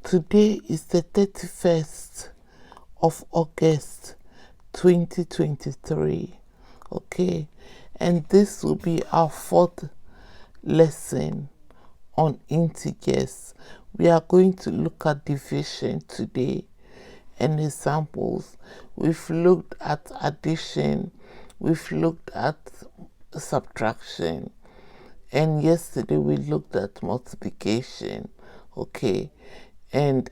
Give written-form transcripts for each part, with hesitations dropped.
Today is the 31st of August 2023. Okay, and this will be our fourth lesson on integers. We are going to look at division today and examples. We've looked at addition, we've looked at subtraction, and yesterday we looked at multiplication. Okay, and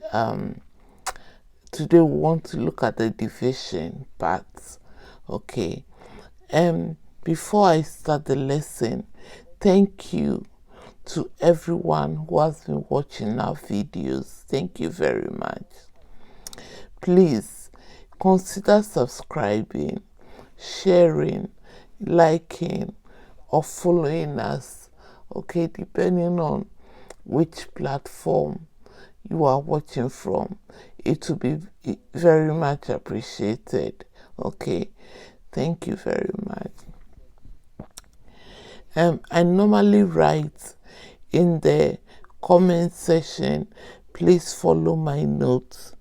today we want to look at the division parts. Okay, before I start the lesson, thank you to everyone who has been watching our videos. Thank you very much. Please consider subscribing, sharing, liking, or following us, okay, depending on which platform you are watching from. It will be very much appreciated. Okay, thank you very much. I normally write in the comment section, please follow my notes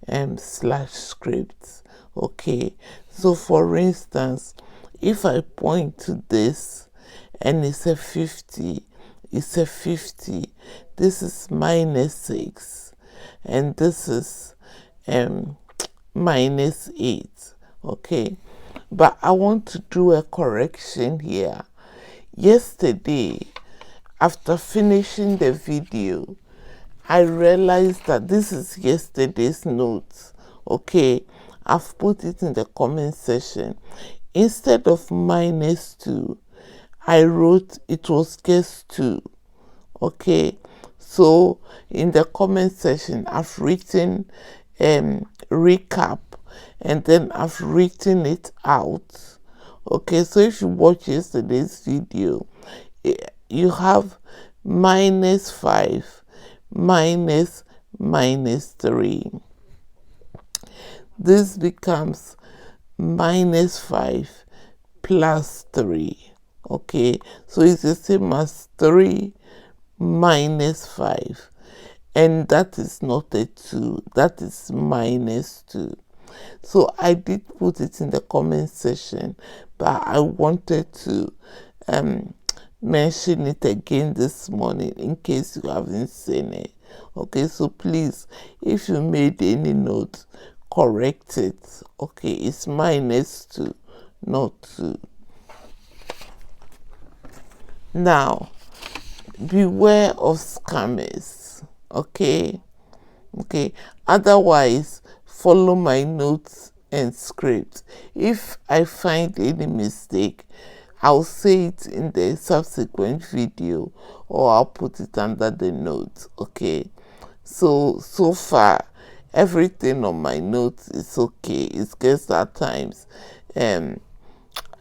/scripts. Okay, so for instance, if I point to this and it's a 50, it's a 50. This is -6, and this is -8. Okay, but I want to do a correction here. Yesterday, after finishing the video, I realized that this is yesterday's notes. Okay, I've put it in the comment section. Instead of -2, I wrote it was just 2. Okay, so in the comment section I've written recap, and then I've written it out. Okay, so if you watch yesterday's video, you have -5 -3. This becomes -5 plus 3. Okay, so it's the same as 3 minus 5, and that is not a 2, that is -2. So I did put it in the comment section, but I wanted to mention it again this morning in case you haven't seen it. Okay, so please, if you made any notes, correct it. Okay, it's -2, not 2. Now, beware of scammers. Okay, otherwise follow my notes and script. If I find any mistake, I'll say it in the subsequent video, or I'll put it under the notes. Okay, so far everything on my notes is okay. It's just at times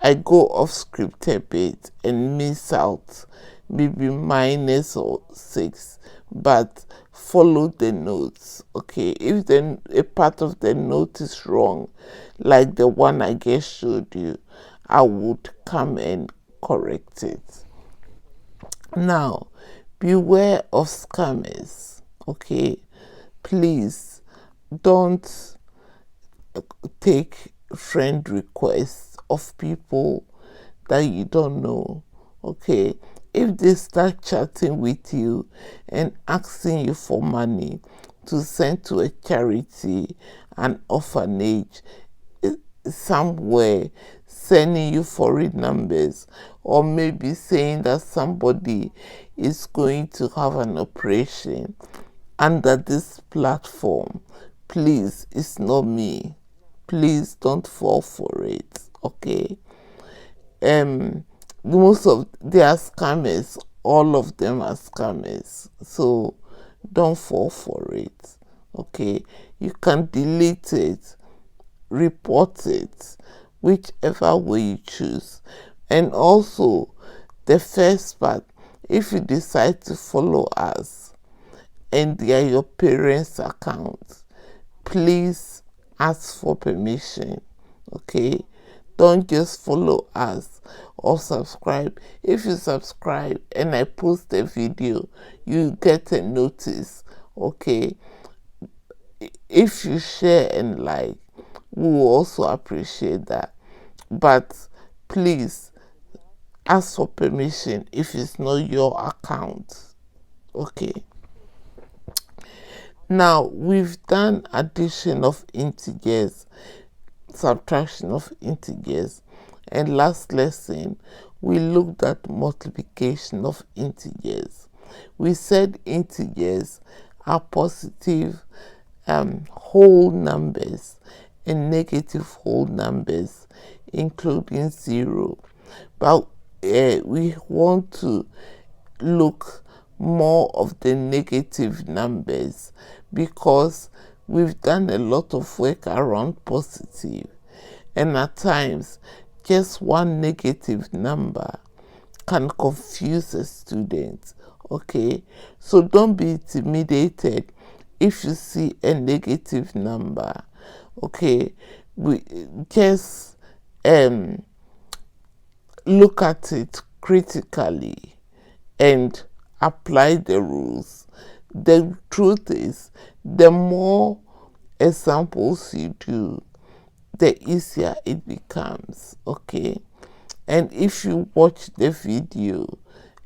I go off script a bit and miss out maybe -6, but follow the notes. Okay, if then a part of the note is wrong, like the one I just showed you, I would come and correct it. Now, beware of scammers. Okay, please don't take friend requests of people that you don't know. Okay, if they start chatting with you and asking you for money to send to a charity, an orphanage, somewhere, sending you foreign numbers, or maybe saying that somebody is going to have an operation under this platform, please, it's not me. Please don't fall for it. Okay, most of they are scammers. All of them are scammers, so don't fall for it. Okay, you can delete it, report it, whichever way you choose. And also, the first part, if you decide to follow us and they are your parents' accounts, please ask for permission. Okay, don't just follow us or subscribe. If you subscribe and I post a video, you get a notice. Okay, if you share and like, we will also appreciate that. But please ask for permission if it's not your account. Okay. Now we've done addition of integers, subtraction of integers, and last lesson we looked at multiplication of integers. We said integers are positive whole numbers and negative whole numbers, including 0. But we want to look more of the negative numbers because we've done a lot of work around positive, and at times just one negative number can confuse a student. Okay, so don't be intimidated if you see a negative number. Okay, we just look at it critically and apply the rules. The truth is, the more examples you do, the easier it becomes. Okay, and if you watch the video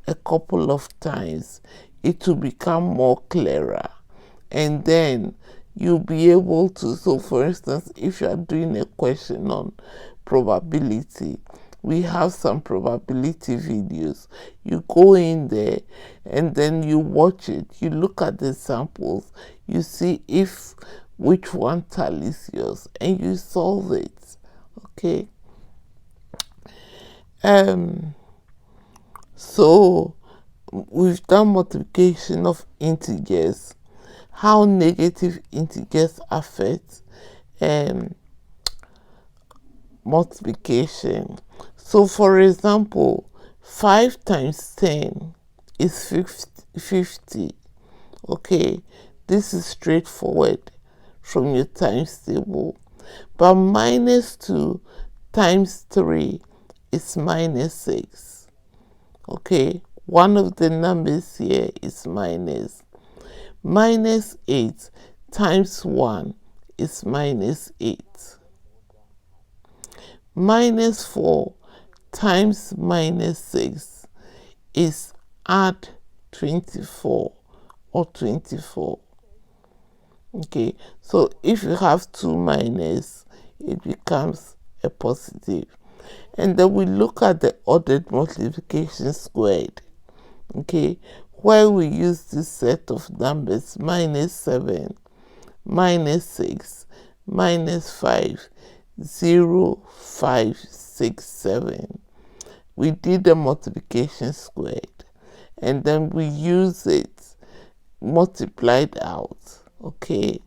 a couple of times, it will become more clearer, and then you'll be able to. So for instance, if you are doing a question on probability, we have some probability videos. You go in there and then you watch it, you look at the samples, you see if which one tallies yours, and you solve it. Okay, so we've done multiplication of integers, how negative integers affect multiplication. So for example, 5 times 10 is 50. Okay, this is straightforward from your times table. But minus 2 times 3 is minus 6. Okay, one of the numbers here is minus. Minus 8 times 1 is minus 8. Minus 4 times minus 6 is add 24 or 24. Okay, so if you have 2 minus, it becomes a positive. And then we look at the ordered multiplication squared. Okay, where we use this set of numbers, minus 7, minus 6, minus 5, 0, 5, 6, 7. We did the multiplication squared, and then we use it multiplied out. Okay,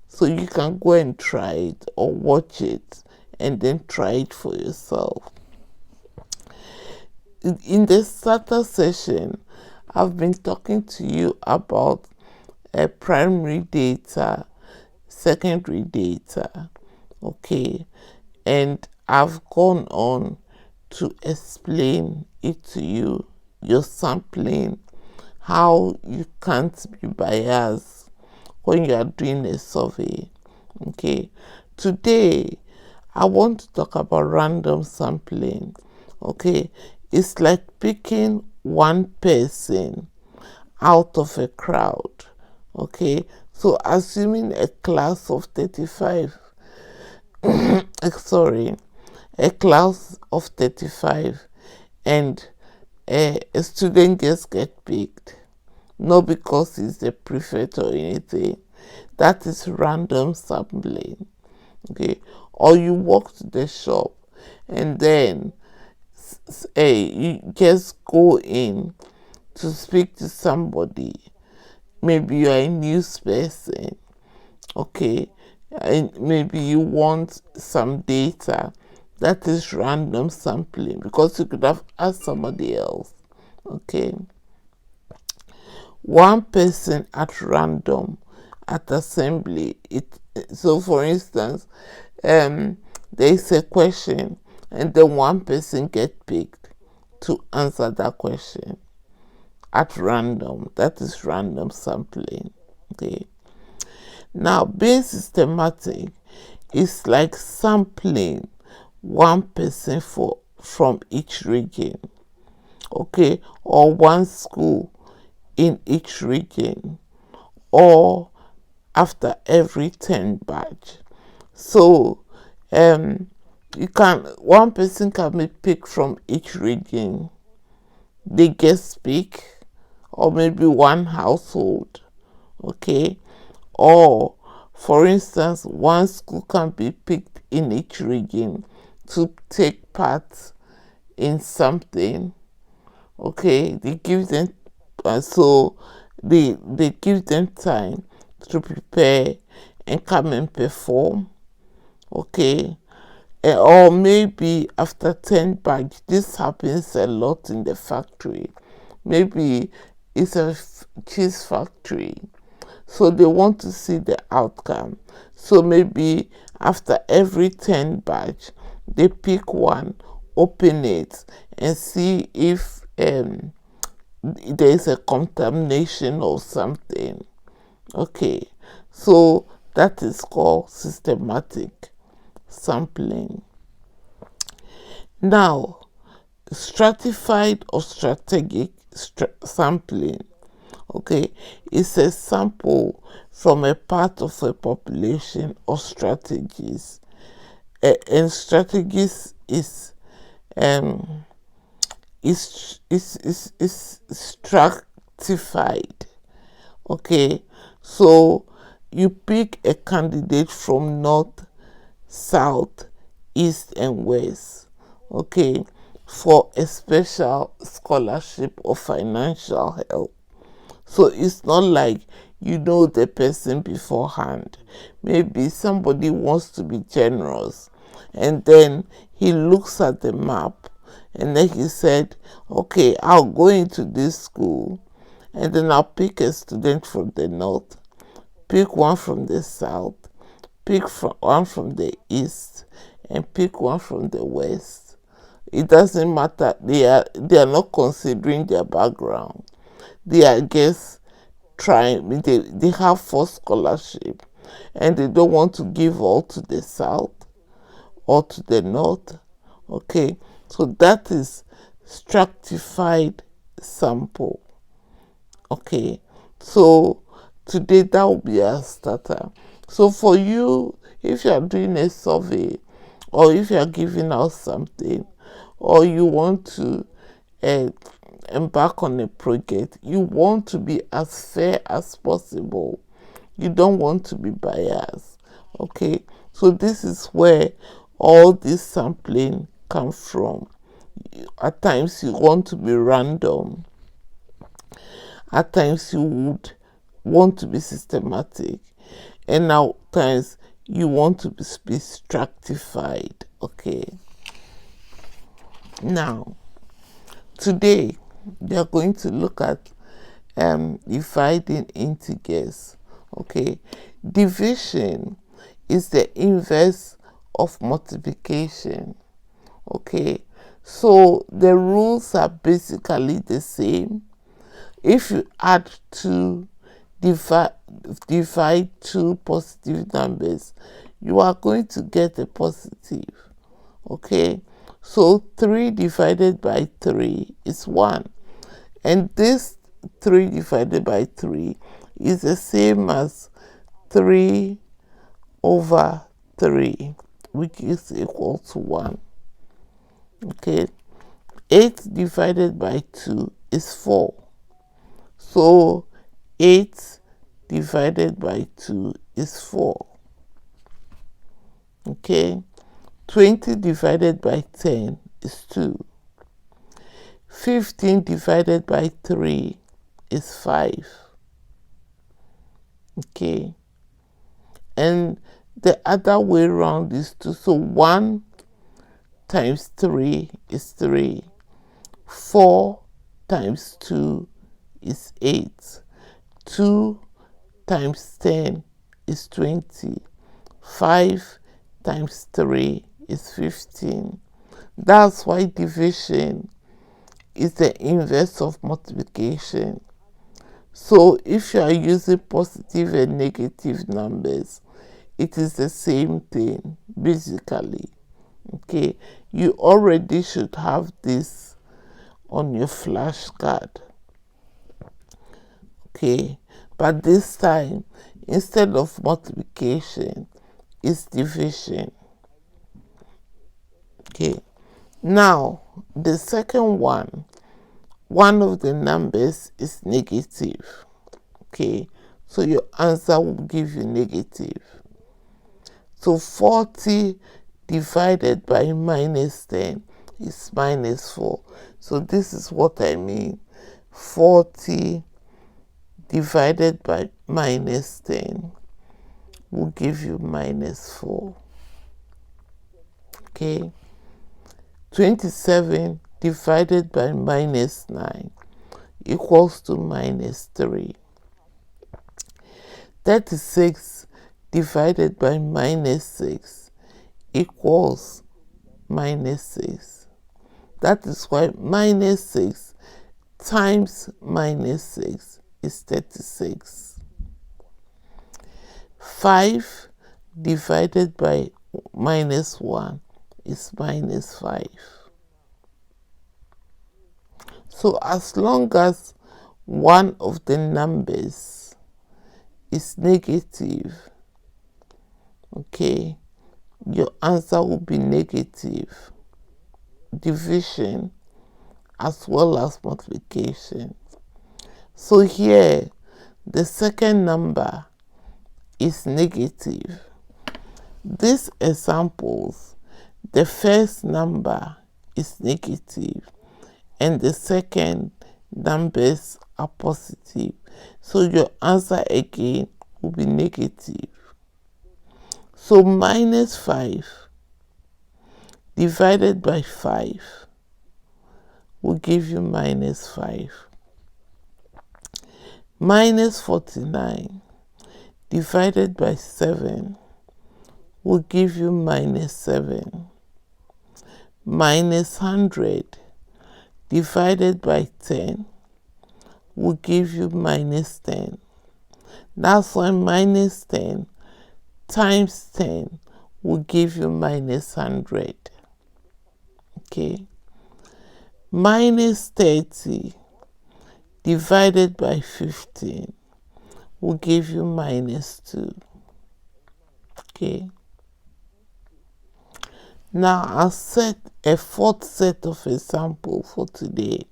so you can go and try it or watch it and then try it for yourself. In the starter session, I've been talking to you about primary data, secondary data. Okay, and I've gone on to explain it to you, your sampling, how you can't be biased when you are doing a survey. Okay, today I want to talk about random sampling. Okay, it's like picking one person out of a crowd. Okay, so assuming a class of 35, sorry, a class of 35, and a student just get picked, not because he's the prefect or anything. That is random sampling. Okay, or you walk to the shop and then you just go in to speak to somebody. Maybe you're a news person. Okay, and maybe you want some data. That is random sampling because you could have asked somebody else. Okay, one person at random at assembly. So for instance, there is a question and then one person get picked to answer that question at random. That is random sampling. Okay, Now, being systematic is like sampling one person from each region, okay, or one school in each region, or after every 10 batch. So one person can be picked from each region. They guest pick, or maybe one household, okay, or for instance one school can be picked in each region to take part in something, okay. They give them they give them time to prepare and come and perform, okay. Or maybe after 10 batch, this happens a lot in the factory. Maybe it's a cheese factory, so they want to see the outcome. So maybe after every 10 batch, they pick one, open it, and see if there is a contamination or something, okay. So that is called systematic sampling. Now, stratified or strategic sampling, okay, is a sample from a part of a population or strategies. And strategies is stratified, okay. So you pick a candidate from north, south, east, and west, okay, for a special scholarship or financial help. So it's not like you know the person beforehand. Maybe somebody wants to be generous, and then he looks at the map, and then he said, okay, I'll go into this school, and then I'll pick a student from the north, pick one from the south, pick one from the east, and pick one from the west. It doesn't matter. They are not considering their background. They are just trying. They have for scholarship, and they don't want to give all to the south or to the north. Okay, so that is stratified sample. Okay, so today that will be a starter. So for you, if you are doing a survey, or if you are giving out something, or you want to embark on a project, you want to be as fair as possible. You don't want to be biased, okay. So this is where all this sampling comes from. At times you want to be random, at times you would want to be systematic, and at times you want to be stratified, okay. Now, today we are going to look at dividing integers, okay. Division is the inverse of multiplication, okay. So the rules are basically the same. If you add divide two positive numbers, you are going to get a positive, okay. So 3 divided by 3 is 1, and this 3 divided by 3 is the same as 3 over 3, which is equal to 1, okay. 8 divided by 2 is 4, so 8 divided by 2 is 4, okay. 20 divided by 10 is 2. 15 divided by 3 is 5, okay. And the other way around is 2. So 1 times 3 is 3. 4 times 2 is 8. 2 times 10 is 20. 5 times 3 is 15. That's why division is the inverse of multiplication. So if you are using positive and negative numbers, it is the same thing basically. Okay, you already should have this on your flashcard. Okay, but this time instead of multiplication, it's division. Okay, now the second one of the numbers is negative. Okay, so your answer will give you negative. So 40 divided by minus 10 is minus 4. So this is what I mean. 40 divided by minus 10 will give you minus 4. Okay. 27 divided by minus 9 equals to minus 3. 36 divided by minus 6 equals minus 6. That is why minus 6 times minus 6 is 36. 5 divided by minus 1 is minus 5. So as long as one of the numbers is negative, okay, your answer will be negative. Division as well as multiplication. So here, the second number is negative. These examples, the first number is negative and the second numbers are positive. So your answer again will be negative. So minus 5 divided by 5 will give you minus 5. Minus 49 divided by 7 will give you minus 7. Minus 100 divided by 10 will give you minus 10. That's why minus 10 times 10 will give you minus 100. Okay. Minus 30 divided by 15 will give you minus 2. Okay. Now I'll set a fourth set of example for today.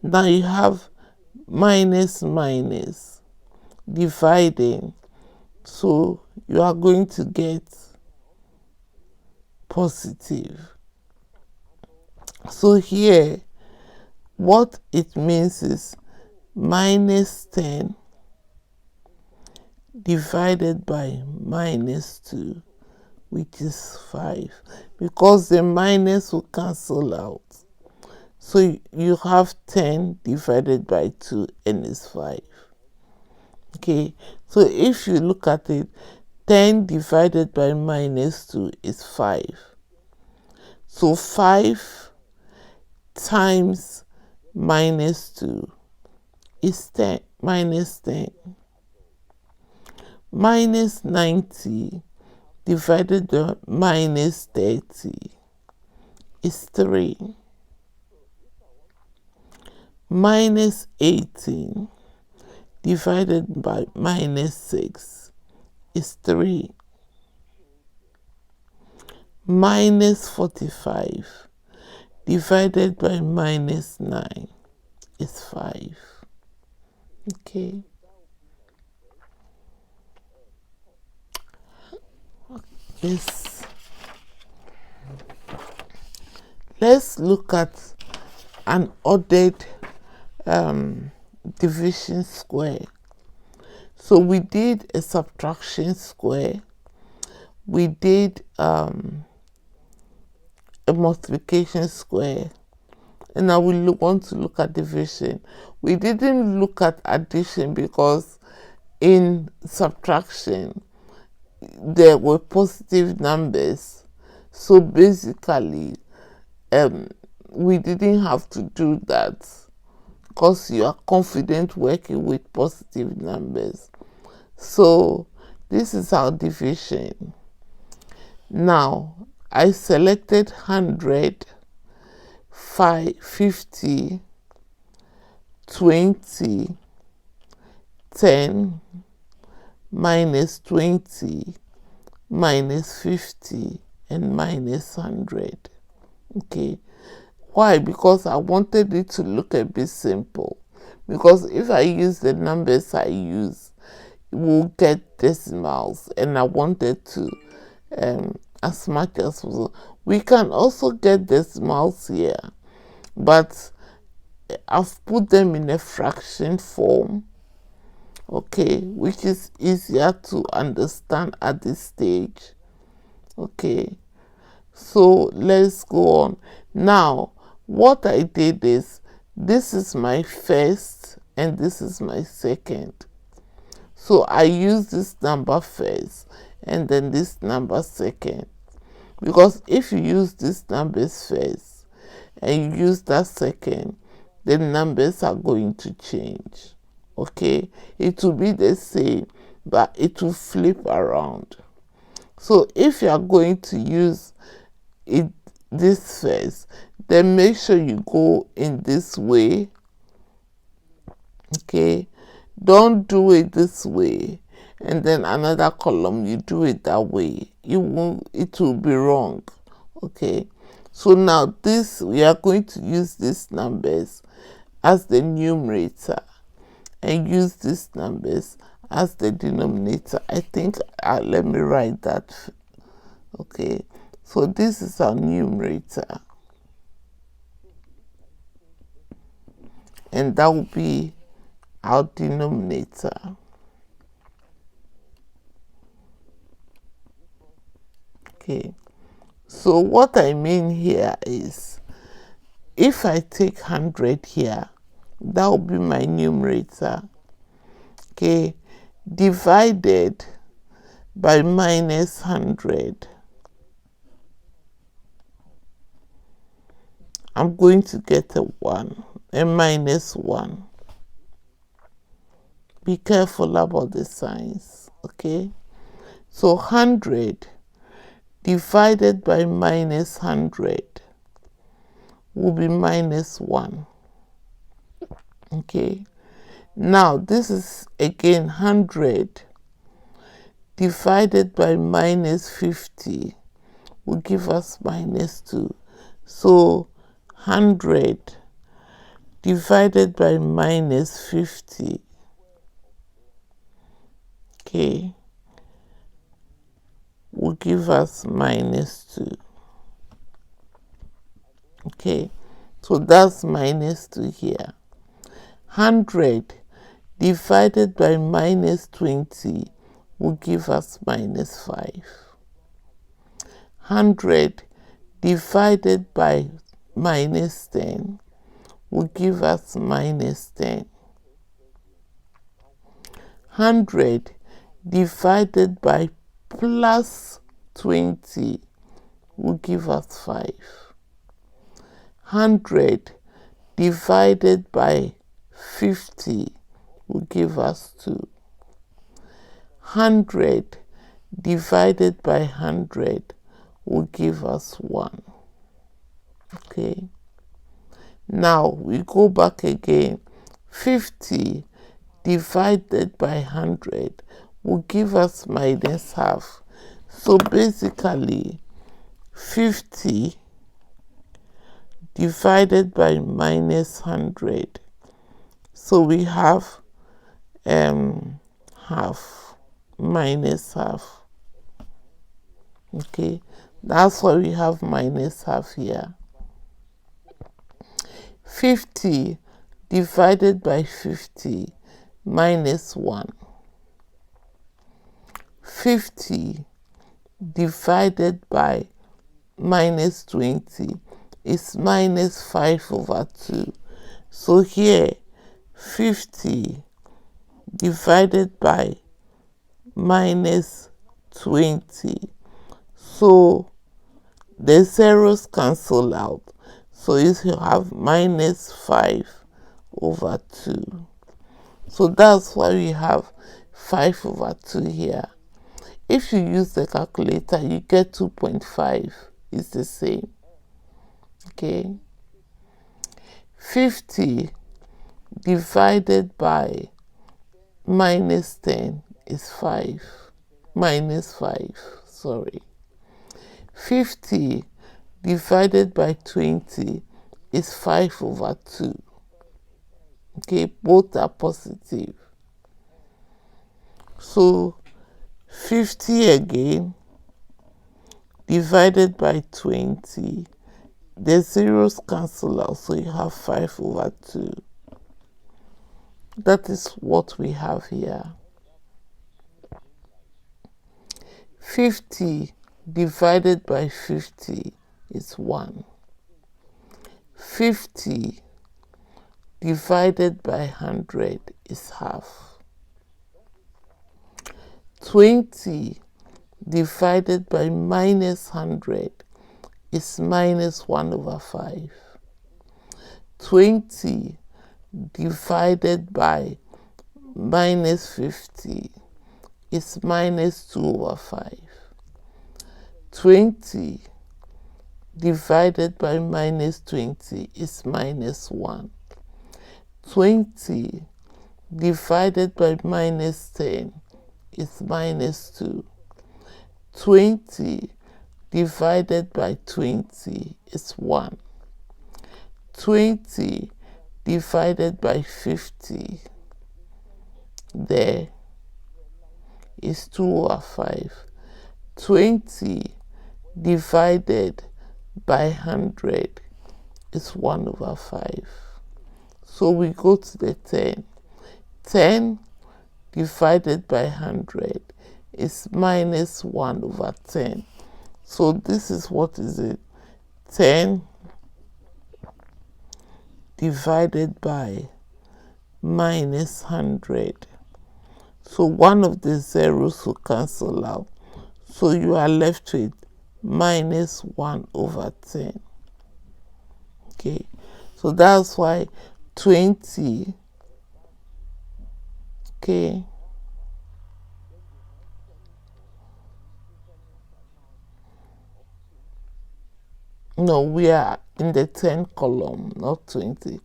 Now you have minus minus dividing, so you are going to get positive. So here what it means is minus 10 divided by minus 2, which is 5, because the minus will cancel out. So you have 10 divided by 2 and it's 5. Okay, so if you look at it, 10 divided by minus 2 is 5. So 5 times minus 2 is 10, minus 10. Minus 90 divided by minus 30 is 3. Minus 18 divided by minus 6 is 3. Minus 45 divided by minus 9 is 5. Okay. Let's look at an ordered division square. So we did a subtraction square, we did a multiplication square, and now we want to look at division. We didn't look at addition because in subtraction there were positive numbers, so basically we didn't have to do that. because you are confident working with positive numbers. So this is our division. Now I selected 100, 50, 20, 10, minus 20, minus 50, and minus 100. Okay, why? Because I wanted it to look a bit simple. Because if I use the numbers I use, we'll get decimals, and I wanted to, as much as possible. We can also get decimals here, but I've put them in a fraction form, okay, which is easier to understand at this stage. Okay, so let's go on. Now what I did is, this is my first and this is my second. So I use this number first and then this number second, because if you use these numbers first and you use that second, the numbers are going to change. Okay, it will be the same, but it will flip around. So if you are going to use this first, then make sure you go in this way. Okay, don't do it this way and then another column you do it that way. It will be wrong. Okay, so now this, we are going to use these numbers as the numerator and use these numbers as the denominator. I think let me write that. Okay, so this is our numerator and that will be our denominator. Okay, so what I mean here is, if I take 100 here, that will be my numerator. Okay, divided by minus 100. I'm going to get a 1, a minus 1. Be careful about the signs. Okay, so 100 divided by minus 100 will be minus 1. Okay, now this is again 100 divided by minus 50 will give us minus 2. So 100 divided by minus 50, okay, will give us minus 2. Okay, so that's minus 2 here. 100 divided by minus 20 will give us minus 5. 100 divided by minus 10 will give us minus 10. 100 divided by plus 20 will give us 5. 100 divided by 50 will give us 2. 100 divided by 100 will give us 1. Okay, now we go back again. 50 divided by 100 will give us minus half. So basically 50 divided by minus 100, so we have half, minus half. Okay, that's why we have minus half here. 50 divided by 50 minus 1. 50 divided by minus 20 is minus 5/2. So here 50 divided by minus 20. So the zeros cancel out. So you have minus 5 over 2. So that's why we have 5 over 2 here. If you use the calculator, you get 2.5. It's the same. Okay. 50 divided by minus 10 is 5. Minus 5, sorry. 50 divided by 20 is 5 over 2. Okay, both are positive. So 50 again divided by 20, the zeros cancel out, so you have 5 over 2. That is what we have here. 50 divided by 50 is 1. 50 divided by 100 is half. 20 divided by minus 100 is minus 1 over 5. 20 divided by minus 50 is minus 2 over 5. 20 divided by minus 20 is minus 1. 20 divided by minus 10 is minus 2. 20 divided by 20 is 1. 20 divided by 50 there is 2 over 5. 20 divided by 100 is 1 over 5. So we go to the 10. 10 divided by 100 is minus 1 over 10. So this is what is it? 10 divided by minus 100. So one of the zeros will cancel out. So you are left with minus 1 over 10. Okay, so that's why 20, okay, no, we are in the 10 column, not 20.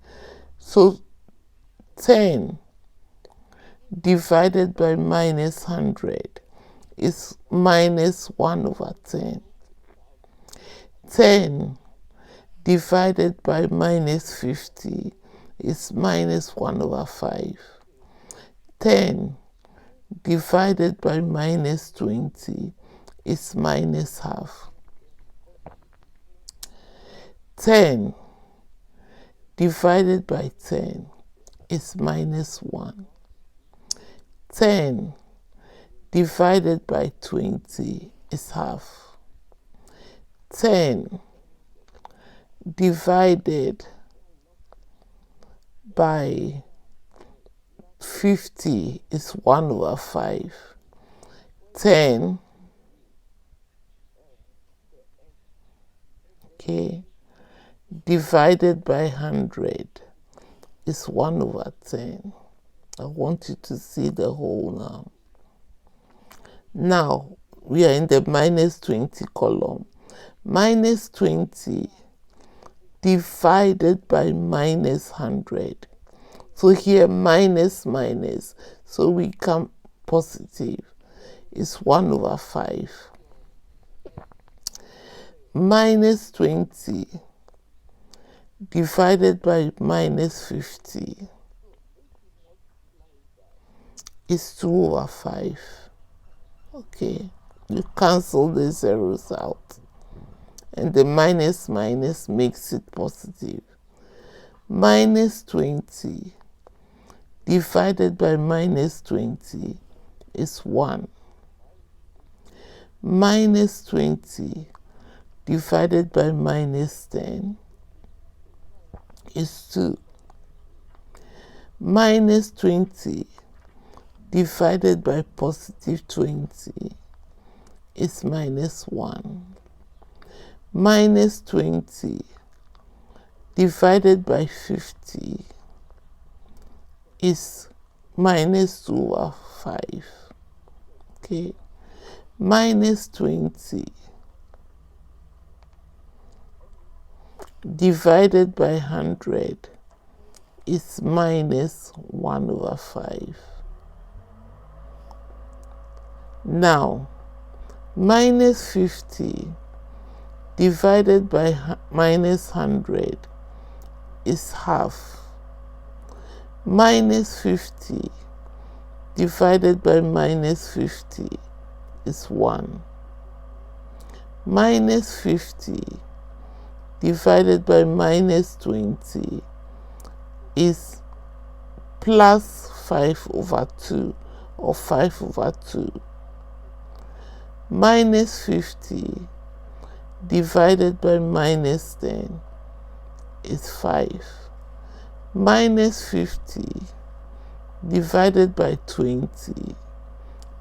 So 10 divided by minus 100 is minus 1 over 10. 10 divided by minus 50 is minus 1 over 5. 10 divided by minus 20 is minus half. 10 divided by 10 is minus 1. 10 divided by 20 is half. 10 divided by 50 is 1 over 5. 10, okay, divided by 100 is 1 over 10. I want you to see the whole now. Now, we are in the minus 20 column. Minus 20 divided by minus 100. So here, minus, minus. So we come positive. It's 1 over 5. Minus 20 divided by minus 50 is 2 over 5. Okay, you cancel the zeros out. And the minus minus makes it positive. Minus 20 divided by minus 20 is 1. Minus 20 divided by minus 10 is 2. Minus 20 divided by positive 20 is minus 1. Minus 20 divided by 50 is minus 2 over 5. Okay, minus 20 divided by 100 is minus 1 over 5. Now, minus 50 divided by minus 100 is half. Minus 50 divided by minus 50 is 1. Minus 50 divided by minus 20 is plus 5 over 2 or 5 over 2. Minus 50 divided by minus 10 is 5. Minus 50 divided by 20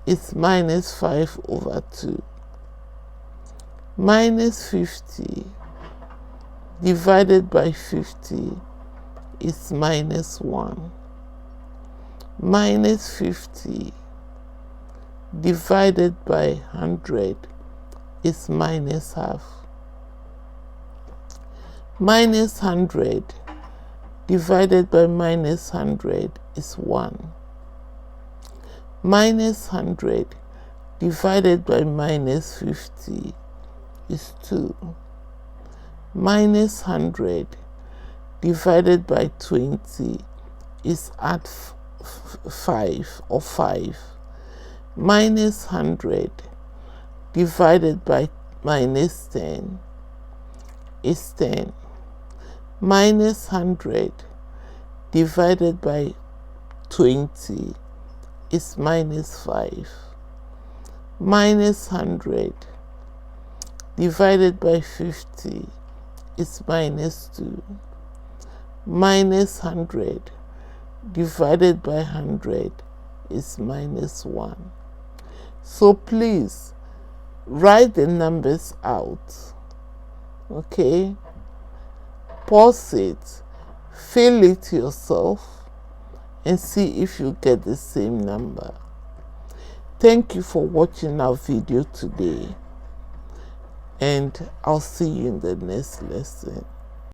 is minus 5 over 2. Minus 50 divided by 50 is minus 1. Minus 50 divided by 100 is minus half. Minus 100 divided by minus 100 is 1. Minus 100 divided by minus 50 is 2. Minus 100 divided by 20 is add 5 or 5. Minus 100 divided by minus 10 is 10. Minus 100 divided by 20 is minus 5. Minus 100 divided by 50 is minus 2. Minus 100 divided by 100 is minus 1. So please write the numbers out. Okay? Pause it, fill it yourself, and see if you get the same number. Thank you for watching our video today, and I'll see you in the next lesson.